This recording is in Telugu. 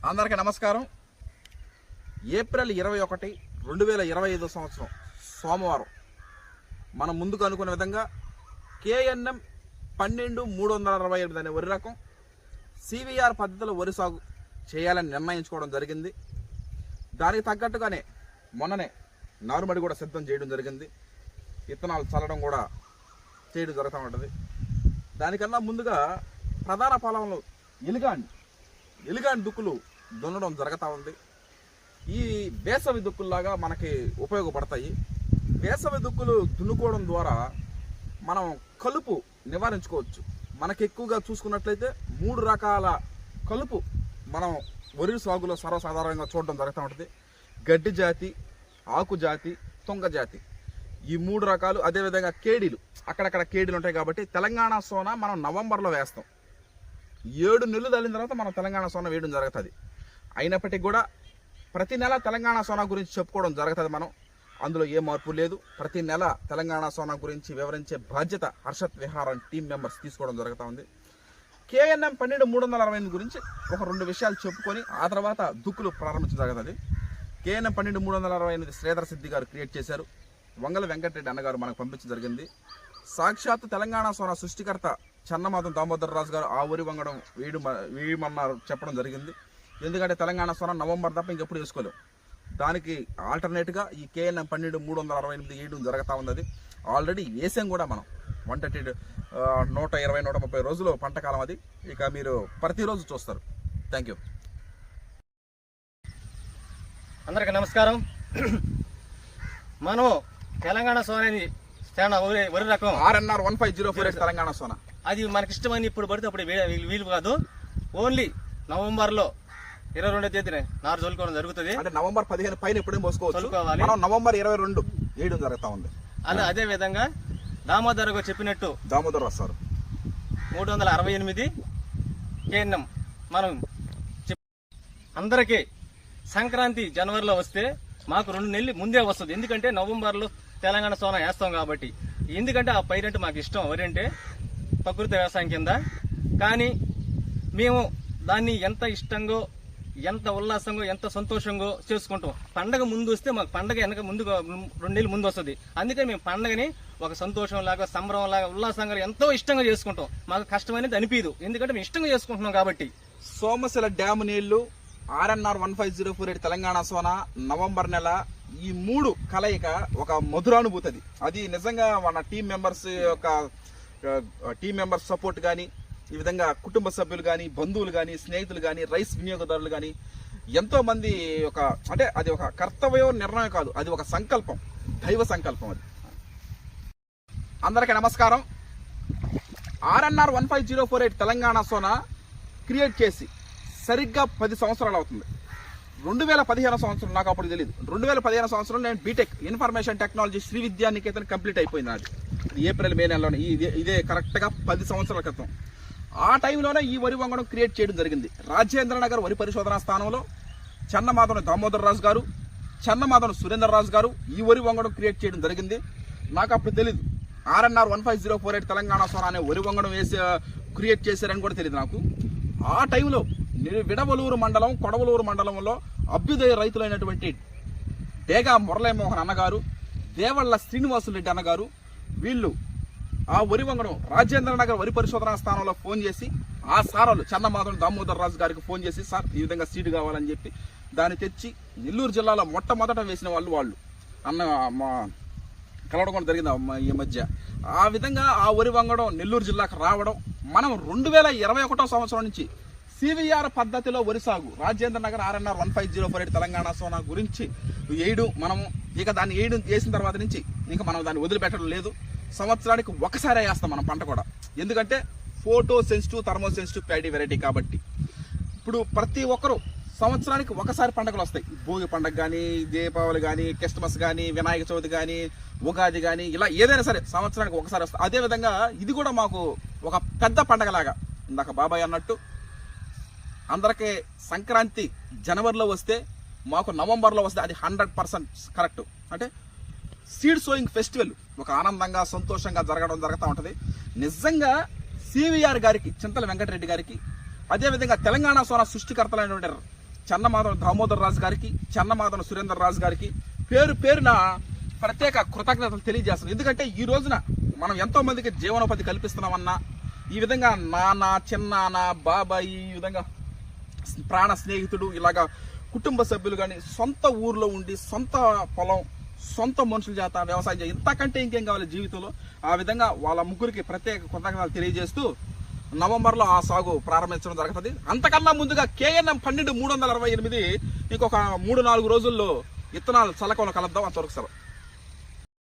అందరికీ నమస్కారం. ఏప్రిల్ 21, 2025 సంవత్సరం సోమవారం మనం ముందుకు అనుకున్న విధంగా KNM 12367 అనే వరి రకం CVR పద్ధతిలో వరి సాగు చేయాలని నిర్ణయించుకోవడం జరిగింది. దానికి తగ్గట్టుగానే మొన్ననే నారుమడి కూడా సిద్ధం చేయడం జరిగింది. విత్తనాలు చల్లడం కూడా చేయడం జరుగుతూ ఉంటుంది. దానికన్నా ముందుగా ప్రధాన పొలంలో ఎలుగాండి దుక్కులు దున్నడం జరుగుతూ ఉంది. ఈ వేసవి దుక్కుల్లాగా మనకి ఉపయోగపడతాయి. వేసవి దుక్కులు దున్నుకోవడం ద్వారా మనం కలుపు నివారించుకోవచ్చు. మనకి ఎక్కువగా చూసుకున్నట్లయితే 3 రకాల కలుపు మనం వరి సాగులో సర్వసాధారణంగా చూడడం జరుగుతూ ఉంటుంది. గడ్డి జాతి, ఆకు జాతి, తుంగ జాతి, ఈ 3 రకాలు. అదేవిధంగా కేడీలు, అక్కడక్కడ కేడీలు ఉంటాయి కాబట్టి తెలంగాణ సోనా మనం నవంబర్లో వేస్తాం. 7 నెలలు తల్లిన తర్వాత మనం తెలంగాణ సోనా వేయడం జరుగుతుంది. అయినప్పటికీ కూడా ప్రతి నెల తెలంగాణ సోనా గురించి చెప్పుకోవడం జరుగుతుంది. మనం అందులో ఏ మార్పు లేదు. ప్రతి నెల తెలంగాణ సోనా గురించి వివరించే బాధ్యత హర్షత్ విహారం టీం మెంబర్స్ తీసుకోవడం జరుగుతూ ఉంది. KNM 12368 గురించి ఒక 2 విషయాలు చెప్పుకొని ఆ తర్వాత దుక్కులు ప్రారంభించడం జరుగుతుంది. KNM 12368 శ్రీధర్ సిద్ధి గారు క్రియేట్ చేశారు. వంగల వెంకటరెడ్డి అన్నగారు మనకు పంపించడం జరిగింది. సాక్షాత్ తెలంగాణ సోనా సృష్టికర్త చన్నమాదం దామోదర్ రాజు గారు ఆ వరి వంగడం వేయమన్నారు చెప్పడం జరిగింది. ఎందుకంటే తెలంగాణ సోనా నవంబర్ తప్ప ఇంకెప్పుడు వేసుకోలేం. దానికి ఆల్టర్నేట్గా ఈ KNM 12368 వేయడం జరుగుతూ ఉంది. అది ఆల్రెడీ వేసాం కూడా మనం. 120, 120, 130 రోజులు పంట కాలం అది. ఇక మీరు ప్రతిరోజు చూస్తారు. Thank you. అందరికీ నమస్కారం. మనం తెలంగాణ సోనాని వరి రకం RNR 1504 తెలంగాణ సోనా అది మనకి ఇష్టమని ఇప్పుడు పడితే అప్పుడు వీలు కాదు. ఓన్లీ నవంబర్లో 22వ తేదీన నారు చల్లుకోవడం జరుగుతుంది. అంటే నవంబర్ 15 పైన ఎప్పుడేం పోసుకోవచ్చు. మనం నవంబర్ 22 వేయడం జరుగుతూ ఉంది. అదే విధంగా దామోదర్ గారు చెప్పినట్టు దామోదర్ రాస్తారు 368 KNM మనం అందరికీ సంక్రాంతి జనవరిలో వస్తే మాకు 2 నెలలు ముందే వస్తుంది. ఎందుకంటే నవంబర్లో తెలంగాణ సోనా వేస్తాం కాబట్టి. ఎందుకంటే ఆ పైరంటే మాకు ఇష్టం. వరి అంటే ప్రకృతి వ్యవసాయం కింద. కానీ మేము దాన్ని ఎంత ఇష్టంగా, ఎంత ఉల్లాసంగా, ఎంత సంతోషంగా చేసుకుంటాం. పండగ ముందు వస్తే మాకు పండగ వెనక ముందుగా 2 నెలలు ముందు వస్తుంది. అందుకే మేము పండగని ఒక సంతోషం లాగా, సంబరం లాగా, ఉల్లాసంగా ఎంతో ఇష్టంగా చేసుకుంటాం. మాకు కష్టం అనేది అనిపించదు. ఎందుకంటే మేము ఇష్టంగా చేసుకుంటున్నాం కాబట్టి. సోమశిల డ్యామ్ నీళ్లు, RNR 1504 తెలంగాణ సోనా, నవంబర్ నెల, ఈ 3 కలయిక ఒక మధురానుభూతి. అది నిజంగా మన టీం మెంబర్స్ సపోర్ట్ కానీ, ఈ విధంగా కుటుంబ సభ్యులు కానీ, బంధువులు కానీ, స్నేహితులు కానీ, రైస్ వినియోగదారులు కానీ ఎంతో మంది అంటే అది ఒక కర్తవ్యం, నిర్ణయం కాదు, అది ఒక సంకల్పం, దైవ సంకల్పం. అది అందరికీ నమస్కారం. RNR 1504 తెలంగాణ సోనా క్రియేట్ చేసి సరిగ్గా 10 సంవత్సరాలు అవుతుంది. 2015 సంవత్సరం, నాకు అప్పుడు తెలియదు. 2015 సంవత్సరం నేను BTech information technology Shri Vidyanikethan complete అయిపోయింది. నాది ఏప్రిల్ మే నెలలోనే. ఇదే కరెక్ట్గా 10 సంవత్సరాల క్రితం. ఆ టైంలోనే ఈ వరి వంగడం క్రియేట్ చేయడం జరిగింది. రాజేంద్ర నగర్ వరి పరిశోధనా స్థానంలో చన్నమాదన దామోదర్ రాజు గారు, చన్నమాదన సురేందర్ రాజు గారు ఈ వరి వంగడం క్రియేట్ చేయడం జరిగింది. నాకు అప్పుడు తెలియదు RNR 1504 తెలంగాణ సోనా అనే వరి వంగడం క్రియేట్ చేశారని కూడా తెలియదు నాకు. ఆ టైంలో విడవలూరు మండలం, కొడవలూరు మండలంలో అభ్యుదయ రైతులైనటువంటి డేగా మురళీమోహన్ అన్నగారు, దేవళ్ల శ్రీనివాసులరెడ్డి అన్నగారు, వీళ్ళు ఆ వరి వంగడం రాజేంద్ర నగర్ వరి పరిశోధనా స్థానంలో ఫోన్ చేసి, ఆ సారాలు చన్నమాదం దామోదర్ రాజు గారికి ఫోన్ చేసి, సార్ ఈ విధంగా సీడ్ కావాలని చెప్పి దాన్ని తెచ్చి నెల్లూరు జిల్లాలో మొట్టమొదట వేసిన వాళ్ళు అన్న కలవడం కూడా జరిగింది ఈ మధ్య. ఆ విధంగా ఆ వరి వంగడం నెల్లూరు జిల్లాకు రావడం, మనం 2021 సంవత్సరం నుంచి CVR పద్ధతిలో వరి సాగు రాజేంద్ర నగర్ RNR 1504 తెలంగాణ సోనా గురించి వేయడం, మనము ఇక దాన్ని వేసిన తర్వాత నుంచి ఇంకా మనం దాన్ని వదిలిపెట్టడం లేదు. సంవత్సరానికి ఒకసారి వేస్తాం మనం పంట కూడా. ఎందుకంటే photo sensitive, thermo sensitive paddy variety కాబట్టి. ఇప్పుడు ప్రతి ఒక్కరూ సంవత్సరానికి ఒకసారి పండుగలు వస్తాయి. భోగి పండుగ కానీ, దీపావళి కానీ, క్రిస్మస్ కానీ, వినాయక చవితి కానీ, ఉగాది కానీ, ఇలా ఏదైనా సరే సంవత్సరానికి ఒకసారి వస్తాయి. అదేవిధంగా ఇది కూడా మాకు ఒక పెద్ద పండగలాగా. ఇందాక బాబాయ్ అన్నట్టు అందరికీ సంక్రాంతి జనవరిలో వస్తే మాకు నవంబర్లో వస్తే అది 100% కరెక్ట్. అంటే సీడ్ సోయింగ్ ఫెస్టివల్ ఒక ఆనందంగా, సంతోషంగా జరుగుతూ ఉంటుంది. నిజంగా CVR గారికి, చింతల వెంకటరెడ్డి గారికి, అదేవిధంగా తెలంగాణ సోనా సృష్టికర్తలైనటువంటి చెన్నమాధవ దామోదర్ రాజు గారికి, చెన్నమాధవ సురేందర్ రాజు గారికి పేరు పేరున ప్రత్యేక కృతజ్ఞతలు తెలియజేస్తున్నాం. ఎందుకంటే ఈ రోజున మనం ఎంతో మందికి జీవనోపాధి కల్పిస్తున్నామన్నా, ఈ విధంగా నాన్న, చిన్నాన్న, బాబాయి, ఈ విధంగా ప్రాణ స్నేహితుడు, ఇలాగా కుటుంబ సభ్యులు కానీ సొంత ఊర్లో ఉండి సొంత పొలం, సొంత మనుషుల చేత వ్యవసాయం చేయాలి, ఇంతకంటే ఇంకేం కావాలి జీవితంలో. ఆ విధంగా వాళ్ళ ముగ్గురికి ప్రత్యేక కృతజ్ఞతలు తెలియజేస్తూ నవంబర్లో ఆ సాగు ప్రారంభించడం జరుగుతుంది. అంతకన్నా ముందుగా KNM 12 368 ఇంకొక 3-4 రోజుల్లో విత్తనాలు చల్లకంలో కలుద్దాం. అంతవరకు సెలవు.